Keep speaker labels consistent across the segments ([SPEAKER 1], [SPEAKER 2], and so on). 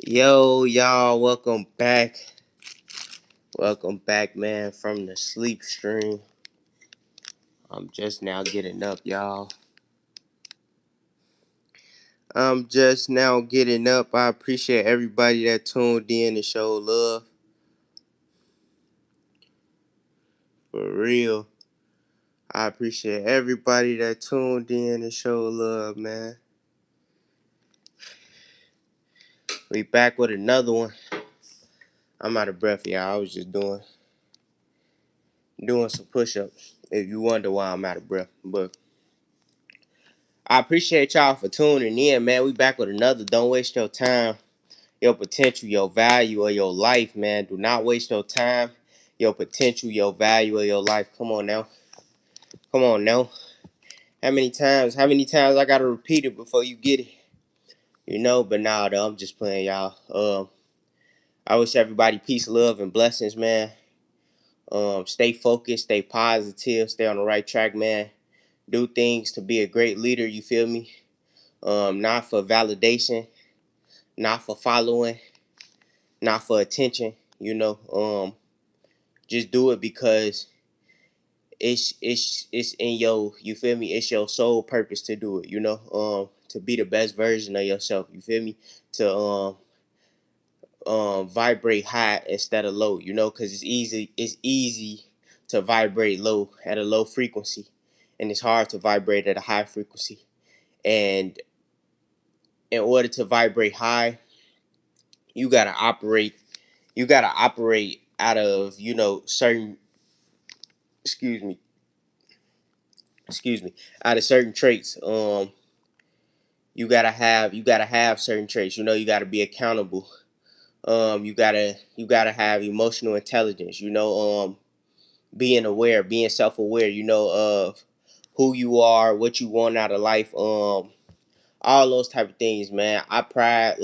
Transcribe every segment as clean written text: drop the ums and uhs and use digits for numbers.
[SPEAKER 1] Yo, y'all, welcome back. Welcome back, man, from the sleep stream. I'm just now getting up, y'all. I'm just now getting up. I appreciate everybody that tuned in and showed love. For real. I appreciate everybody that tuned in and showed love, man. We back with another one. I'm out of breath, y'all. I was just doing some push-ups. If you wonder why I'm out of breath. But I appreciate y'all for tuning in, man. We back with another. Don't waste your time, your potential, your value of your life, man. Do not waste your time, your potential, your value of your life. Come on now. Come on now. How many times I gotta repeat it before you get it? But nah though, I'm just playing, y'all. I wish everybody peace, love, and blessings, man. Stay focused, stay positive, stay on the right track, man. Do things to be a great leader, you feel me? Not for validation, not for following, not for attention, just do it because it's in your, you feel me, it's your sole purpose to do it, to be the best version of yourself, you feel me, to vibrate high instead of low, because it's easy to vibrate low at a low frequency, and it's hard to vibrate at a high frequency. And in order to vibrate high, you gotta operate out of, certain, excuse me excuse me out of certain traits. You gotta have certain traits. You gotta be accountable. You gotta have emotional intelligence. Being aware, being self-aware. Of who you are, what you want out of life. All those type of things, man. I pride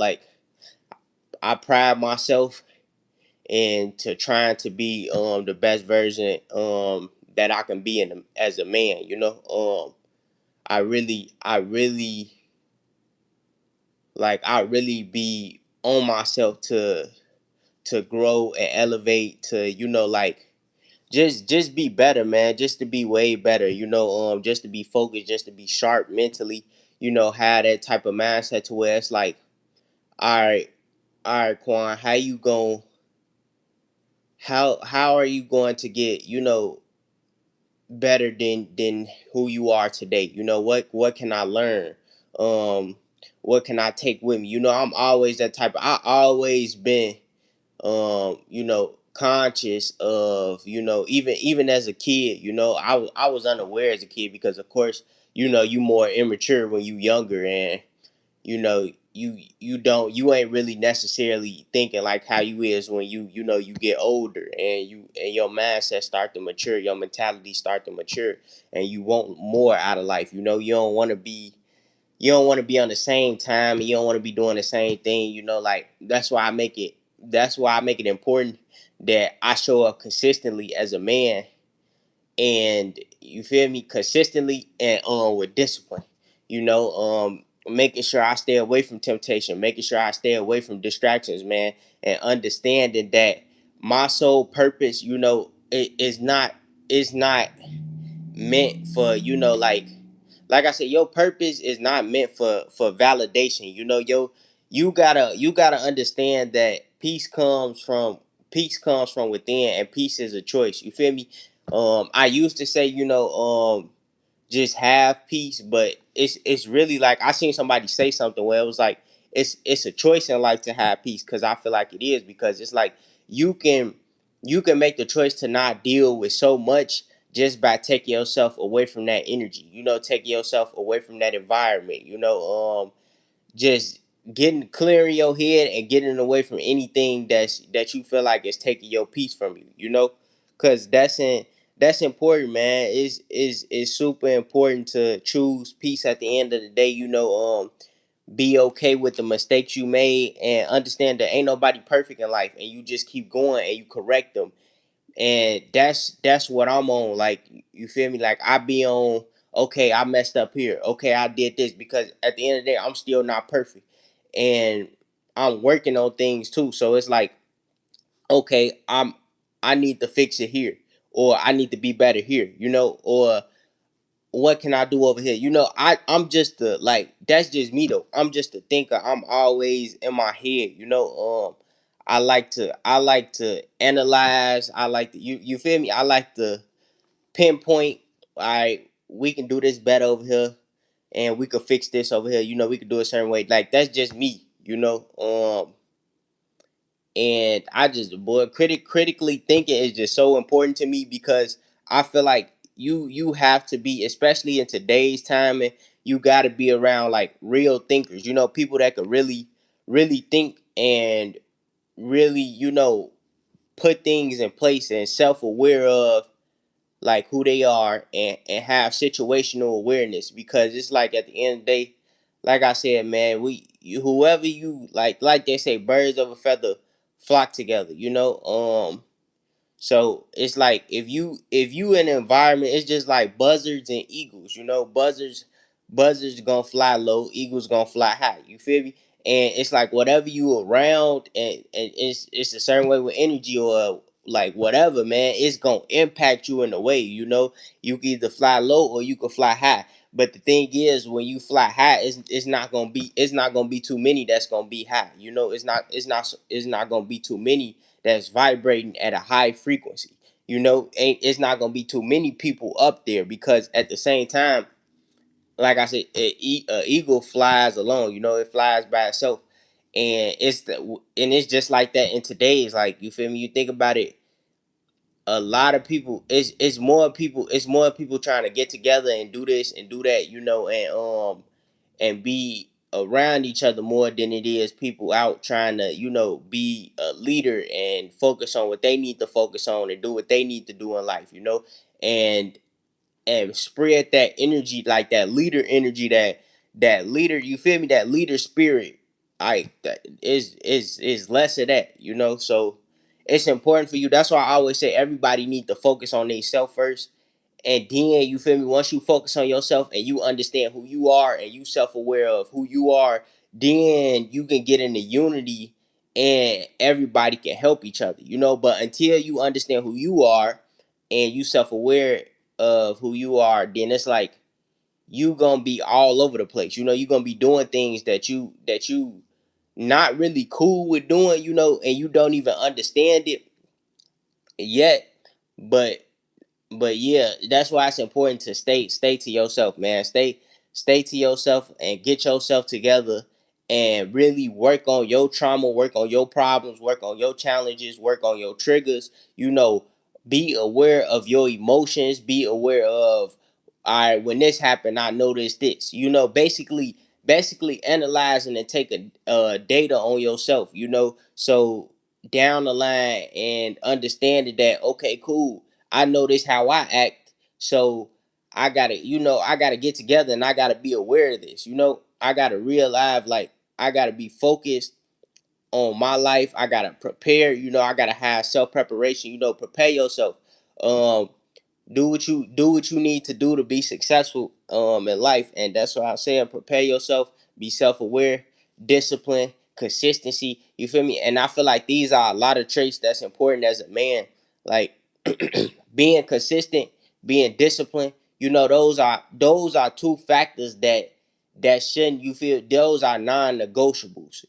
[SPEAKER 1] myself into trying to be the best version that I can be as a man. I really be on myself to grow and elevate, to just be better, man, just to be way better, just to be focused, just to be sharp mentally, have that type of mindset to where it's like, all right, Quan, how are you going to get, better than who you are today? What can I learn? Um, what can I take with me? I'm always that type of, I always been conscious of, even as a kid, I was unaware as a kid because of course, you more immature when you younger, and you ain't really necessarily thinking like how you is when you get older, and your mindset start to mature, your mentality start to mature, and you want more out of life. You don't want to be on the same time, and you don't want to be doing the same thing. Like that's why I make it important that I show up consistently as a man, and you feel me, consistently, and with discipline, making sure I stay away from temptation, making sure I stay away from distractions, man, and understanding that my sole purpose, it is not meant for, like I said, your purpose is not meant for validation. You gotta understand that peace comes from within, and peace is a choice. You feel me? I used to say, just have peace, but it's really like I seen somebody say something where it was like it's a choice in life to have peace, because I feel like it is, because it's like you can you can make the choice to not deal with so much just by taking yourself away from that energy, taking yourself away from that environment, just getting clear in your head and getting away from anything that you feel like is taking your peace from you, because that's important, man. Is super important to choose peace at the end of the day. Be okay with the mistakes you made, and understand that ain't nobody perfect in life, and you just keep going and you correct them. And that's what I'm on. Like, you feel me? Like, I be on, okay, I messed up here. Okay, I did this, because at the end of the day, I'm still not perfect. And I'm working on things too. So it's like, okay, I need to fix it here, or I need to be better here, or what can I do over here? I'm just the like that's just me though. I'm just a thinker. I'm always in my head, I like to analyze. I like to you feel me? I like to pinpoint. All right, we can do this better over here, and we could fix this over here. We could do it a certain way. Like that's just me, and I just boy critically thinking is just so important to me because I feel like you have to be, especially in today's time, and you got to be around like real thinkers, people that could really think and really put things in place and self-aware of like who they are, and have situational awareness, because it's like at the end of the day, like I said, man, whoever you like they say, birds of a feather flock together, so it's like if you in an environment, it's just like buzzards and eagles. Buzzards gonna fly low, eagles gonna fly high. You feel me? And it's like whatever you around, and it's a certain way with energy, or like whatever, man. It's gonna impact you in a way. You can either fly low or you can fly high. But the thing is, when you fly high, it's not gonna be too many that's gonna be high. It's not gonna be too many that's vibrating at a high frequency. It's not gonna be too many people up there, because at the same time, like I said, a eagle flies alone. It flies by itself, and it's just like that in today's, like, you feel me. You think about it, a lot of people, it's more people trying to get together and do this and do that, and be around each other more than it is people out trying to be a leader and focus on what they need to focus on and do what they need to do in life, and spread that energy, like that leader energy, that leader, you feel me, that leader spirit. That is less of that, so it's important for you. That's why I always say everybody need to focus on themselves first, and then, you feel me, once you focus on yourself and you understand who you are and you self-aware of who you are, then you can get into unity, and everybody can help each other, but until you understand who you are and you self-aware of who you are, then it's like you gonna be all over the place. You're gonna be doing things that you not really cool with doing, and you don't even understand it yet. But yeah, that's why it's important to stay to yourself, man. Stay to yourself and get yourself together, and really work on your trauma, work on your problems, work on your challenges, work on your triggers. Be aware of your emotions. Be aware of, all right, when this happened, I noticed this. Basically analyzing and taking data on yourself. So down the line, and understanding that, okay, cool, I know this how I act, so I gotta get together, and I gotta be aware of this. I gotta realize, like, I gotta be focused on my life. I gotta prepare. I gotta have self preparation. Prepare yourself. Um, do what you need to do to be successful in life, and that's why I'm saying prepare yourself, be self-aware, discipline, consistency, you feel me. And I feel like these are a lot of traits that's important as a man, like being consistent, being disciplined. Those are two factors that shouldn't, you feel, those are non-negotiables.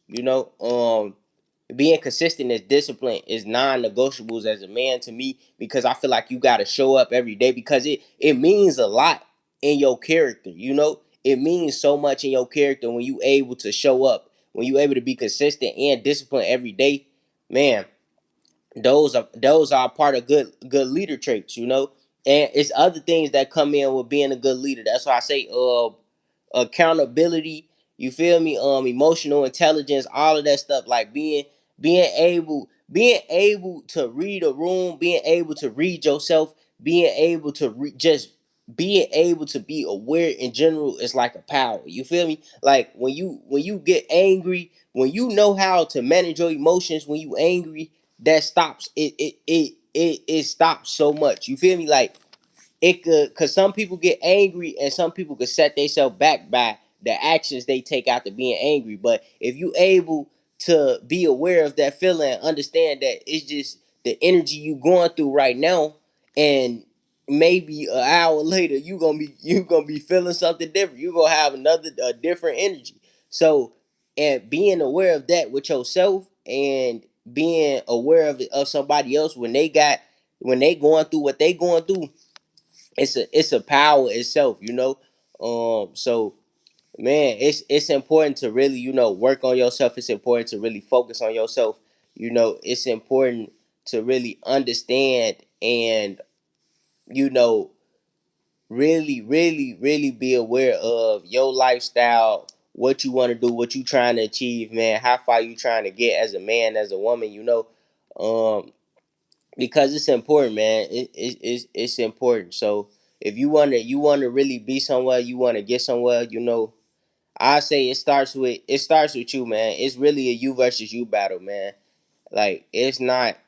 [SPEAKER 1] Being consistent as discipline is non-negotiables as a man to me, because I feel like you got to show up every day, because it means a lot in your character. It means so much in your character when you able to show up, when you able to be consistent and disciplined every day, man. Those are part of good leader traits, and it's other things that come in with being a good leader. That's why I say accountability, you feel me, emotional intelligence, all of that stuff, like being able to read a room, being able to read yourself, being able to just being able to be aware in general is like a power. You feel me? Like when you get angry, when you know how to manage your emotions when you angry, that stops it stops so much. You feel me? Like it could, because some people get angry and some people could set themselves back by the actions they take after being angry. But if you able to be aware of that feeling and understand that it's just the energy you going through right now, and maybe an hour later you gonna be feeling something different. You gonna have another a different energy. So, and being aware of that with yourself, and being aware of somebody else when they going through what they going through, it's a power itself, So, man, it's important to really, work on yourself. It's important to really focus on yourself. It's important to really understand, and, you know really, really, really be aware of your lifestyle, what you want to do, what you trying to achieve, man, how far you trying to get as a man, as a woman, um because it's important, man. It's important. So if you wanna really be somewhere, you wanna get somewhere, I say it starts with you, man. It's really a you versus you battle, man. Like, it's not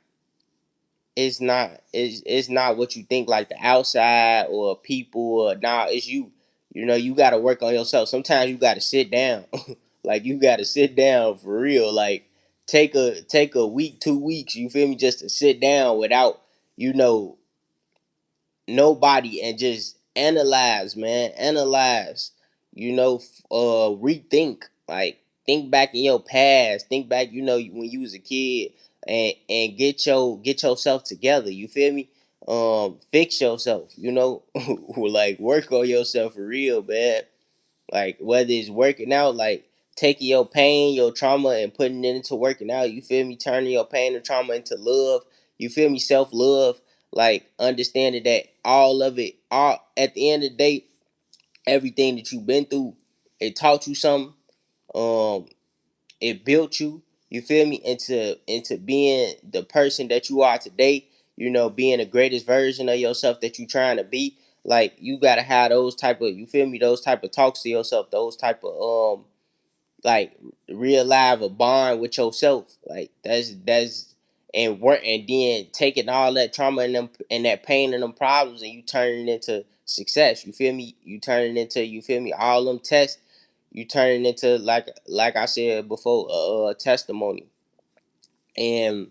[SPEAKER 1] what you think, like the outside or people, or nah, it's you. You gotta work on yourself. Sometimes you gotta sit down. Like, you gotta sit down for real. Like, take a week, 2 weeks, you feel me, just to sit down without, you know, nobody, and just analyze, man. Analyze, rethink. Like, think back in your past. Think back, when you was a kid, and get yourself together. You feel me? Fix yourself. Like, work on yourself for real, man. Like, whether it's working out, like taking your pain, your trauma, and putting it into working out. You feel me? Turning your pain and trauma into love. You feel me? Self love. Like, understanding that all of it, all at the end of the day, everything that you've been through, it taught you something. Um, it built you. You feel me? Into being the person that you are today. Being the greatest version of yourself that you trying to be. Like, you gotta have those type of, you feel me, those type of talks to yourself, those type of, like, real live a bond with yourself. Like, that's and work, and then taking all that trauma and them and that pain and them problems, and you turning it into success. You feel me? You turning it into, you feel me, all them tests, you turning it into, like I said before, a testimony. And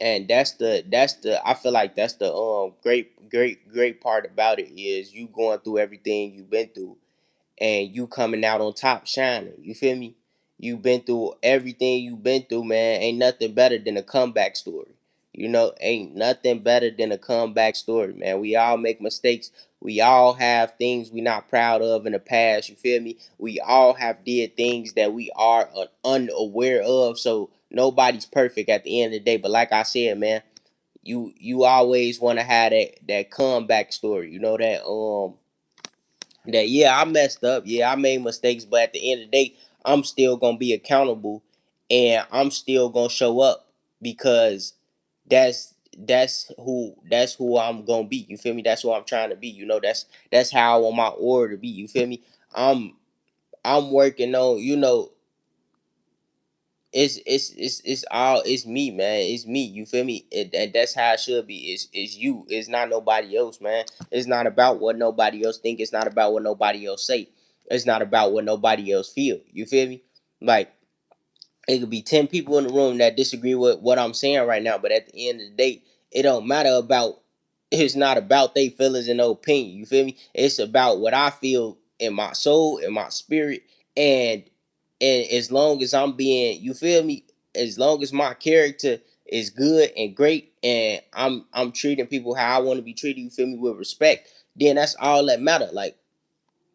[SPEAKER 1] and that's the I feel like that's the great part about it, is you going through everything you've been through, and you coming out on top shining. You feel me? You been through everything you been through, man. Ain't nothing better than a comeback story. Ain't nothing better than a comeback story, man. We all make mistakes. We all have things we not proud of in the past. You feel me? We all have did things that we are unaware of. So nobody's perfect at the end of the day. But like I said, man, you always want to have that comeback story. That, yeah, I messed up, yeah, I made mistakes, but at the end of the day, I'm still gonna be accountable, and I'm still gonna show up, because that's who I'm gonna be. You feel me? That's who I'm trying to be. That's how I want my aura to be. You feel me? I'm I'm working on, it's me, man. It's me. You feel me? And that's how it should be. It's you. It's not nobody else, man. It's not about what nobody else think. It's not about what nobody else say. It's not about what nobody else feel. You feel me? Like, it could be 10 people in the room that disagree with what I'm saying right now, but at the end of the day, it don't matter about. It's not about their feelings and their opinion. You feel me? It's about what I feel in my soul, in my spirit, and as long as I'm being, you feel me? As long as my character is good and great, and I'm treating people how I want to be treated, you feel me, with respect, then that's all that matter. Like,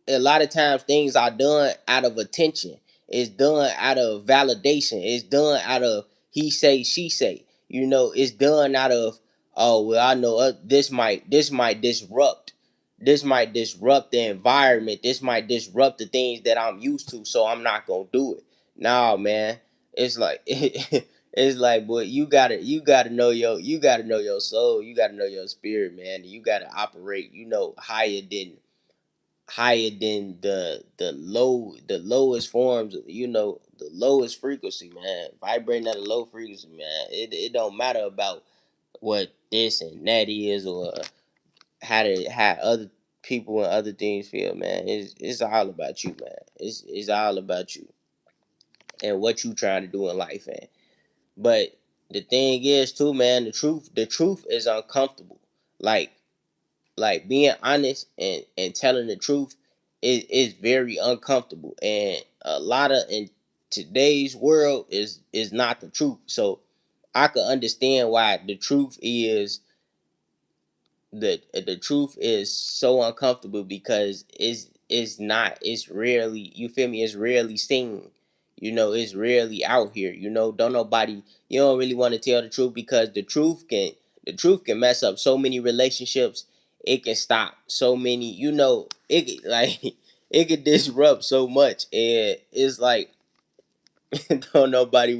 [SPEAKER 1] a lot of times things are done out of attention. It's done out of validation. It's done out of he say she say. It's done out of, oh well, I know, this might disrupt. This might disrupt the environment. This might disrupt the things that I'm used to, so I'm not gonna do it. Nah, man. It's like it's like, boy, you gotta know your soul. You gotta know your spirit, man. You gotta operate, higher than the lowest forms, the lowest frequency, man. Vibrating at a low frequency, man. It don't matter about what this and that is, or how other people and other things feel, man. It's all about you, man. It's all about you. and what you trying to do in life. And but the thing is too, man, the truth is uncomfortable. Like being honest and telling the truth is very uncomfortable, and a lot of in today's world is not the truth. So I could understand why the truth is so uncomfortable, because it's not it's rarely, you feel me, it's rarely seen. It's rarely out here. Don't nobody, you don't really want to tell the truth, because the truth can mess up so many relationships. It can stop so many, it could, like it could disrupt so much, and it's like don't nobody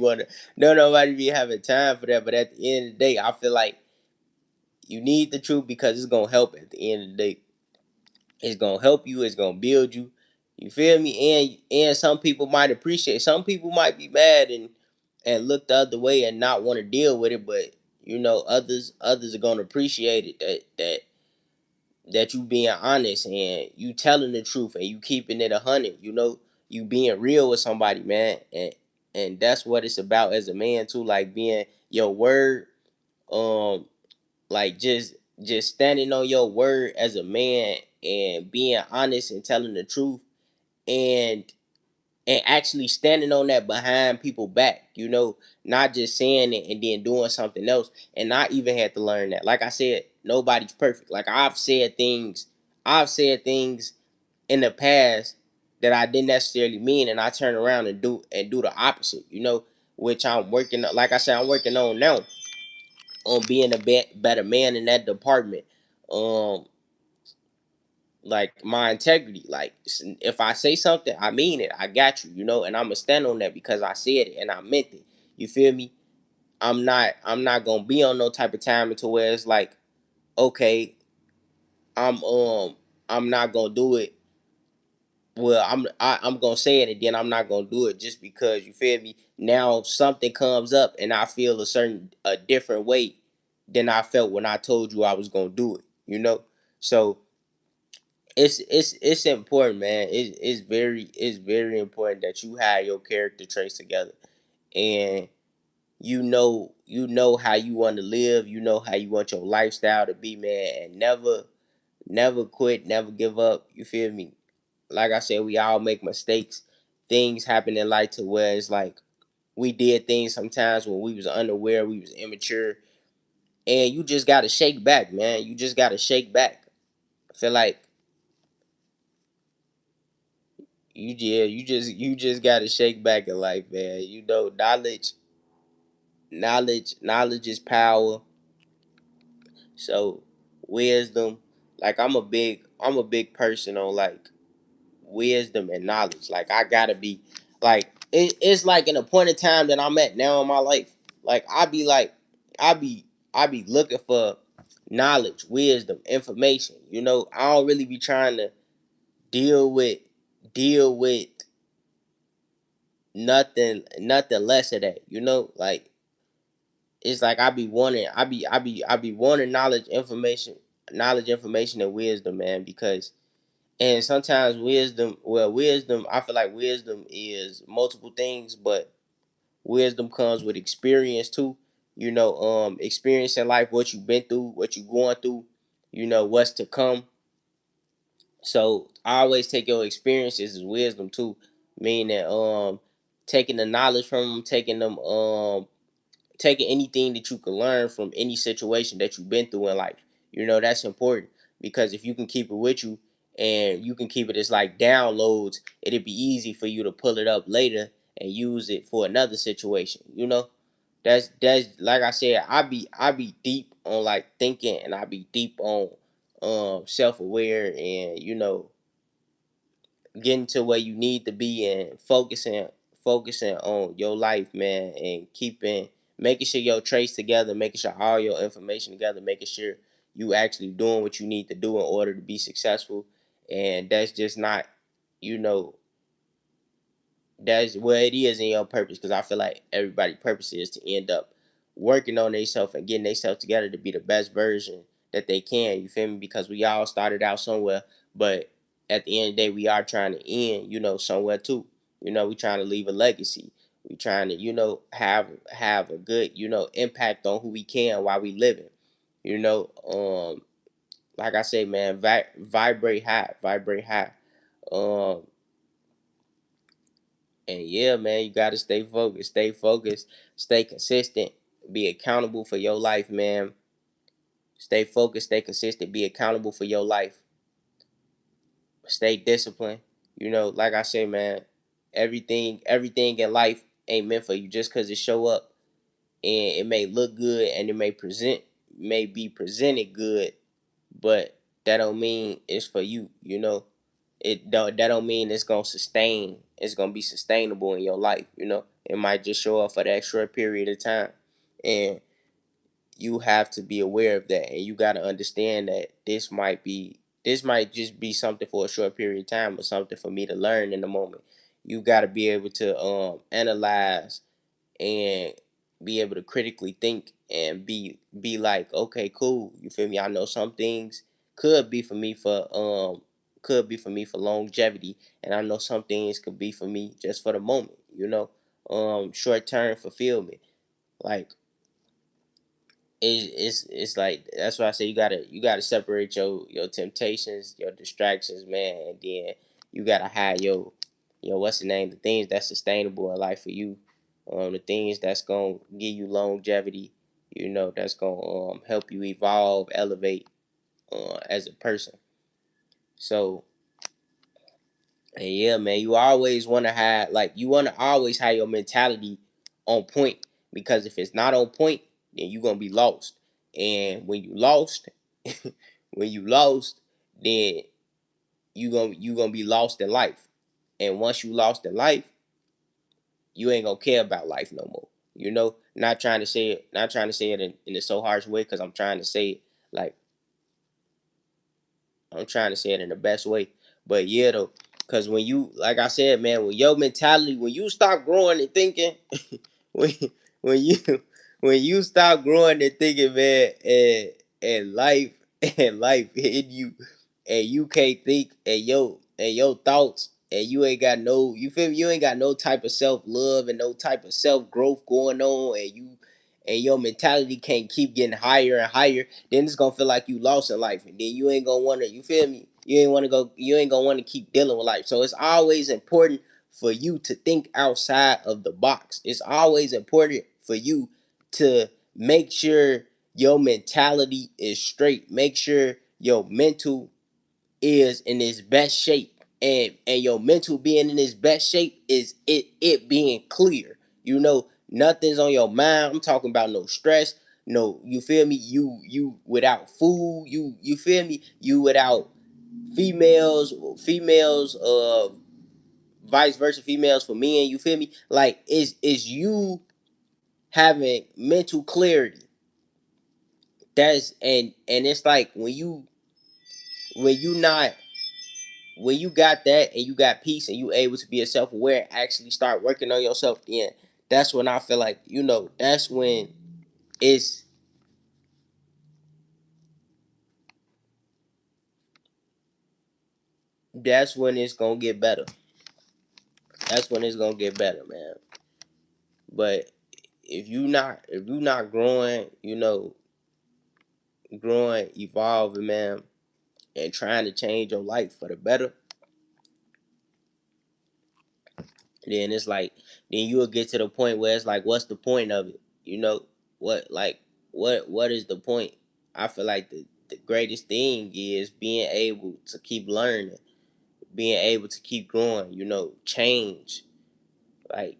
[SPEAKER 1] be having time for that. But at the end of the day, I feel like you need the truth, because it's gonna help at the end of the day. It's gonna help you. It's gonna build you. You feel me? And some people might appreciate. Some people might be mad and look the other way and not want to deal with it. But others are gonna appreciate it, that you being honest and you telling the truth and you keeping it 100. You being real with somebody, man. And that's what it's about as a man too. Like being your word. Um, like just standing on your word as a man and being honest and telling the truth, and actually standing on that behind people back, not just saying it and then doing something else. And I even had to learn that, like I said, nobody's perfect. Like I've said things in the past that I didn't necessarily mean, and I turn around and do the opposite, which I'm working, like I said, I'm working on now, on being a better man in that department. Um, like my integrity. Like if I say something, I mean it. I got you, and I'm gonna stand on that because I said it and I meant it. You feel me? I'm not gonna be on no type of time to where it's like, okay, I'm um I'm not gonna do it. Well, I'm gonna say it and then I'm not gonna do it just because, you feel me. Now something comes up and I feel a different way than I felt when I told you I was gonna do it. So it's important, man. It's very important that you have your character traits together, and you know how you want to live. You know how you want your lifestyle to be, man. And never quit, never give up. You feel me? Like I said, we all make mistakes. Things happen in life to where it's like we did things sometimes when we was unaware, we was immature, and you just gotta shake back, man. You just gotta shake back. I feel like you just gotta shake back in life, man. Knowledge is power. So wisdom, like I'm a big person on like wisdom and knowledge. Like I gotta be like it's like in a point in time that I'm at now in my life. Like I be I be looking for knowledge, wisdom, information. I don't really be trying to deal with deal with nothing less of that. Like it's like I be wanting knowledge, information, and wisdom, man. Because and sometimes wisdom, I feel like wisdom is multiple things, but wisdom comes with experience too. Experience in life, what you've been through, what you're going through, what's to come. So I always take your experiences as wisdom too, meaning taking the knowledge from them, taking anything that you can learn from any situation that you've been through in life. That's important, because if you can keep it with you and you can keep it as like downloads, it'd be easy for you to pull it up later and use it for another situation. That's like I said, I be deep on like thinking, and I be deep on self aware, and getting to where you need to be, and focusing on your life, man, and making sure your trace together, making sure all your information together, making sure you actually doing what you need to do in order to be successful. And that's just not, you know that's where it is in your purpose, because I feel like everybody's purpose is to end up working on themselves and getting themselves together to be the best version that they can. You feel me? Because we all started out somewhere, but at the end of the day, we are trying to end, somewhere too. We trying to leave a legacy. We trying to, have a good, impact on who we can while we living. You know, like I say, man, vibrate high, vibrate high. Um, and yeah, man, you gotta stay focused, stay consistent, be accountable for your life, man. Stay focused, stay consistent, be accountable for your life. Stay disciplined. Like I say, man, everything in life ain't meant for you just cause it show up and it may look good and it may be presented good, but that don't mean it's for you. That don't mean it's gonna be sustainable in your life. It might just show up for that short period of time, and you have to be aware of that, and you got to understand that this might just be something for a short period of time or something for me to learn in the moment. You got to be able to analyze and be able to critically think and be like, okay, cool, you feel me? I know some things could be for me for longevity, and I know some things could be for me just for the moment, short term fulfillment. Like, it's like, that's why I say you gotta separate your temptations, your distractions, man, and then you gotta have your what's the name, the things that's sustainable in life for you, the things that's gonna give you longevity, that's gonna help you evolve, elevate, as a person. So, and yeah, man, you wanna always have your mentality on point, because if it's not on point, then you're gonna be lost. And when you lost, then you gonna be lost in life. And once you lost in life, you ain't gonna care about life no more. Not trying to say it in a so harsh way, because like I'm trying to say it in the best way. But yeah, though, because when you, like I said, man, when your mentality, when you stop growing and thinking, when when you when you stop growing and thinking, man, and life and life hitting you, and you can't think, and your thoughts, and you ain't got no, you feel me? You ain't got no type of self love and no type of self growth going on, and your mentality can't keep getting higher and higher, then it's gonna feel like you lost in life, and then you ain't gonna wanna, you feel me? You ain't gonna wanna keep dealing with life. So it's always important for you to think outside of the box. It's always important for you to make sure your mentality is straight. Make sure your mental is in its best shape. And your mental being in its best shape is it being clear. Nothing's on your mind. I'm talking about no stress. No, you feel me? You without food. You feel me? You without females, vice versa, females for men. You feel me? Like, is you having mental clarity. That's and it's like when you not when you got that and you got peace and you able to be self-aware and actually start working on yourself, then that's when I feel like, it's that's when it's gonna get better. That's when it's gonna get better, man. But if you not growing, evolving, man, and trying to change your life for the better, then it's like, then you will get to the point where it's like, what's the point of it? What like what is the point? I feel like the greatest thing is being able to keep learning, being able to keep growing, change. Like,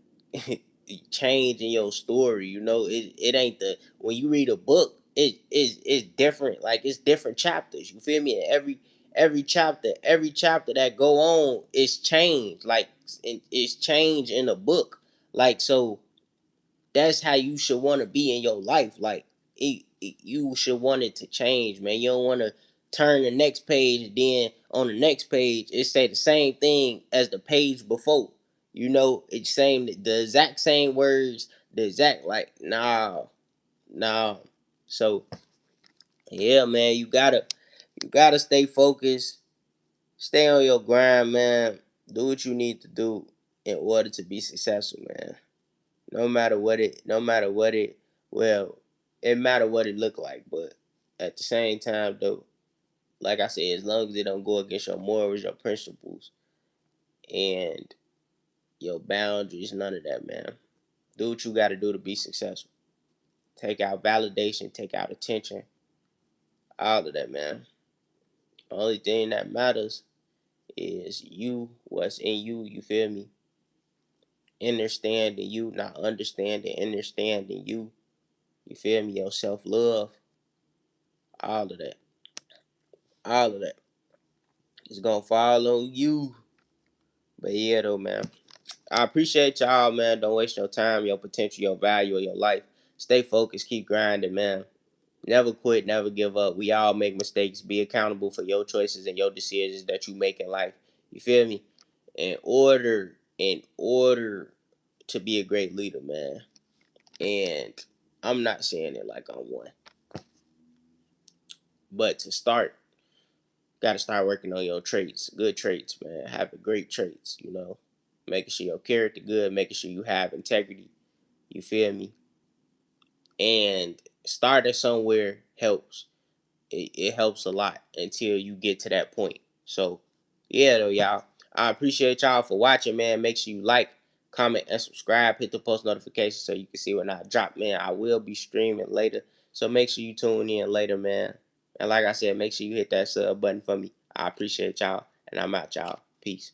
[SPEAKER 1] change in your story. It ain't the when you read a book, it's different. Like, it's different chapters. You feel me? And every chapter that go on is change. Like, it's change in a book. Like, so that's how you should want to be in your life. Like, you should want it to change, man. You don't want to turn the next page, then on the next page it say the same thing as the page before. It's same, the exact same words, the exact, like, nah, nah. So yeah, man, you gotta stay focused, stay on your grind, man. Do what you need to do in order to be successful, man. No matter what it, well, it matter what it look like, but at the same time though, like I said, as long as it don't go against your morals, your principles, and your boundaries, none of that, man. Do what you got to do to be successful. Take out validation, take out attention, all of that, man. The only thing that matters is you, what's in you. You feel me? Understanding you, not understanding you. You feel me? Your self love, all of that, all of that. It's gonna fall on you. But yeah, though, man. I appreciate y'all, man. Don't waste your time, your potential, your value of your life. Stay focused, keep grinding, man. Never quit, never give up. We all make mistakes. Be accountable for your choices and your decisions that you make in life. You feel me? In order to be a great leader, man. And I'm not saying it like I'm one. But to start, gotta start working on your traits. Good traits, man. Having great traits, Making sure your character good, making sure you have integrity. You feel me? And starting somewhere helps. It helps a lot until you get to that point. So, yeah, though, y'all. I appreciate y'all for watching, man. Make sure you like, comment, and subscribe. Hit the post notification so you can see when I drop, man. I will be streaming later. So make sure you tune in later, man. And like I said, make sure you hit that sub button for me. I appreciate y'all. And I'm out, y'all. Peace.